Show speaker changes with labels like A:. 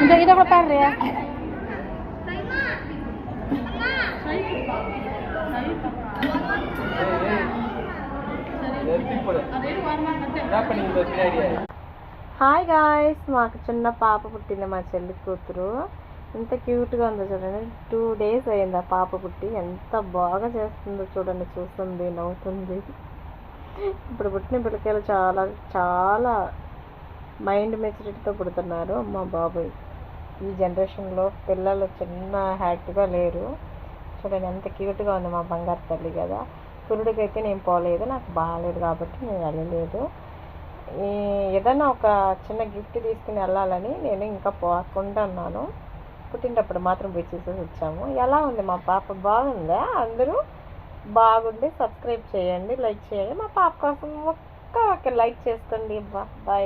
A: ఇంకా ఇది ఒక పార్రీ హాయ్ గాయ్స్, మాకు చిన్న పాప పుట్టింది, మా చెల్లి కూతురు. ఎంత క్యూట్గా ఉందో చూడండి. 2 days అయింది ఆ పాప పుట్టి. ఎంత బాగా చేస్తుందో చూడండి, చూస్తుంది, నవ్వుతుంది. ఇప్పుడు పుట్టిన పిల్లకాయలు చాలా చాలా మైండ్ మెచ్యూరిటీతో పుడుతున్నారు. అమ్మ బాబోయ్, ఈ జనరేషన్లో పిల్లలు చిన్న హ్యాపీగా లేరు. చూడండి ఎంత క్యూట్గా ఉంది మా బంగారు తల్లి కదా. పురుడికైతే నేను పోలేదు, నాకు బాగాలేదు కాబట్టి నేను వెళ్ళలేదు. ఏదైనా ఒక చిన్న గిఫ్ట్ తీసుకుని వెళ్ళాలని నేను ఇంకా పోకుండా ఉన్నాను. పుట్టినప్పుడు మాత్రం పోయి చూసేసి వచ్చాము. ఎలా ఉంది మా పాప, బాగుందా? అందరూ బాగుంది. సబ్స్క్రైబ్ చేయండి, లైక్ చేయండి. మా పాప కోసం ఒక్క లైక్ చేసుకోండి. బాయ్.